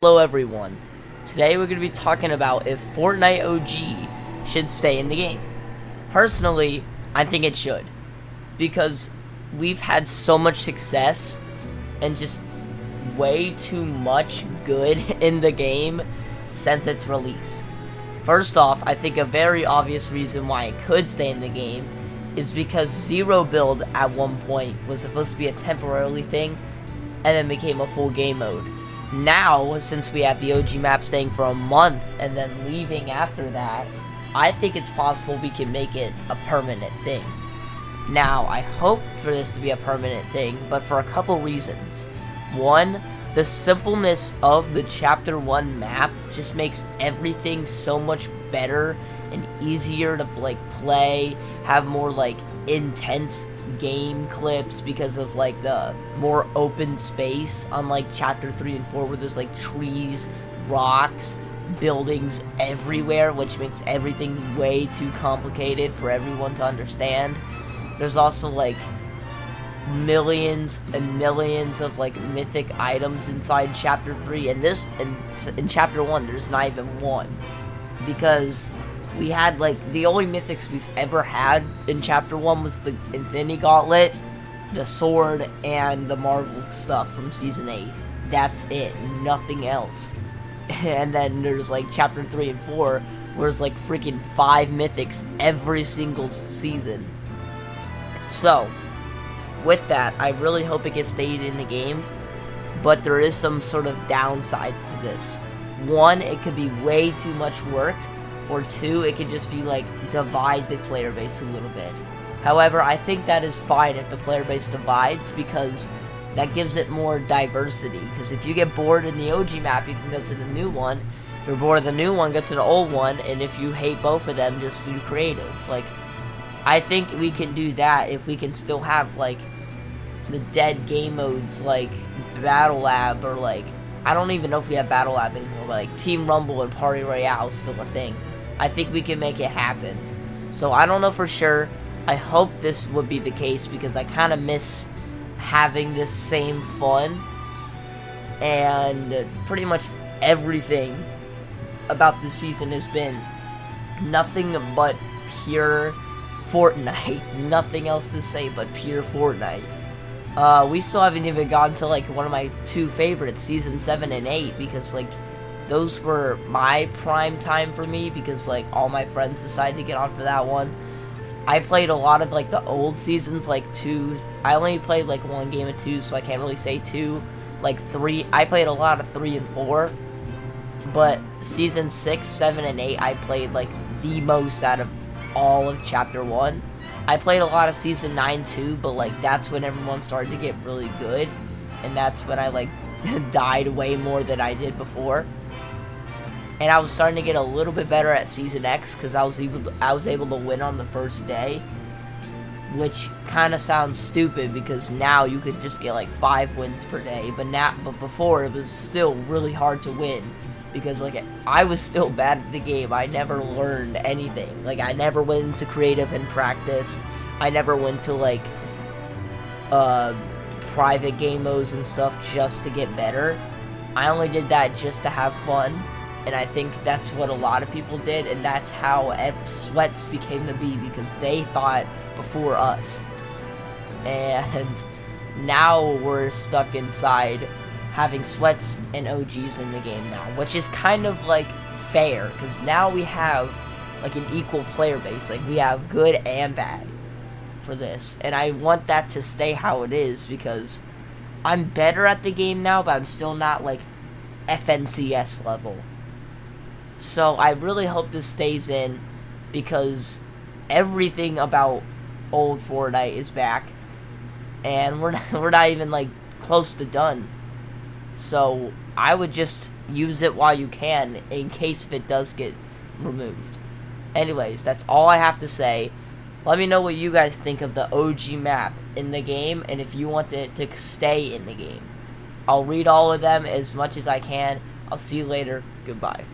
Hello everyone, today we're going to be talking about if Fortnite OG should stay in the game. Personally, I think it should, because we've had so much success and just way too much good in the game since its release. First off, I think a very obvious reason why it could stay in the game is because Zero Build at one point was supposed to be a temporary thing and then became a full game mode. Now, since we have the OG map staying for a month and then leaving after that, I think it's possible we can make it a permanent thing. Now, I hope for this to be a permanent thing, but for a couple reasons. One, the simpleness of the Chapter 1 map just makes everything so much better and easier to play, have more intense game clips because of the more open space, unlike Chapter 3 and 4 where there's trees, rocks, buildings everywhere, which makes everything way too complicated for everyone to understand. There's also millions and millions of mythic items inside Chapter 3, and in Chapter 1 there's not even one, because we had the only mythics we've ever had in Chapter 1 was the Infinity Gauntlet, the sword, and the Marvel stuff from Season 8. That's it, nothing else. And then there's Chapter 3 and 4 where there's freaking 5 mythics every single season. So, with that, I really hope it gets stayed in the game, but there is some sort of downsides to this. One, it could be way too much work, or two, it could just be divide the player base a little bit. However, I think that is fine if the player base divides, because that gives it more diversity. Because if you get bored in the OG map, you can go to the new one. If you're bored of the new one, go to the old one. And if you hate both of them, just do creative. I think we can do that if we can still have the dead game modes Battle Lab, or I don't even know if we have Battle Lab anymore, but Team Rumble and Party Royale is still a thing. I think we can make it happen. So I don't know for sure. I hope this would be the case, because I kind of miss having this same fun, and pretty much everything about this season has been nothing but pure Fortnite. Nothing else to say but pure Fortnite. We still haven't even gotten to one of my two favorites, Season 7 and 8, because those were my prime time for me, because all my friends decided to get on for that one. I played a lot of the old seasons, 2. I only played one game of 2, so I can't really say 2. 3, I played a lot of 3 and 4, but Season 6, 7, and 8 I played the most out of all of Chapter 1. I played a lot of Season 9 too, but that's when everyone started to get really good, and that's when I died way more than I did before. And I was starting to get a little bit better at Season X, because I was able to win on the first day, which kind of sounds stupid, because now you could just get 5 wins per day, but before it was still really hard to win, because I was still bad at the game. I never learned anything. I never went into creative and practiced. I never went to private game modes and stuff just to get better. I only did that just to have fun. And I think that's what a lot of people did, and that's how Sweats became to be, because they thought before us. And now we're stuck inside having Sweats and OGs in the game now, which is kind of fair, because now we have an equal player base. We have good and bad for this, and I want that to stay how it is, because I'm better at the game now, but I'm still not FNCS level. So I really hope this stays in, because everything about old Fortnite is back, and we're not even close to done. So I would just use it while you can, in case if it does get removed. Anyways, that's all I have to say. Let me know what you guys think of the OG map in the game, and if you want it to stay in the game. I'll read all of them as much as I can. I'll see you later. Goodbye.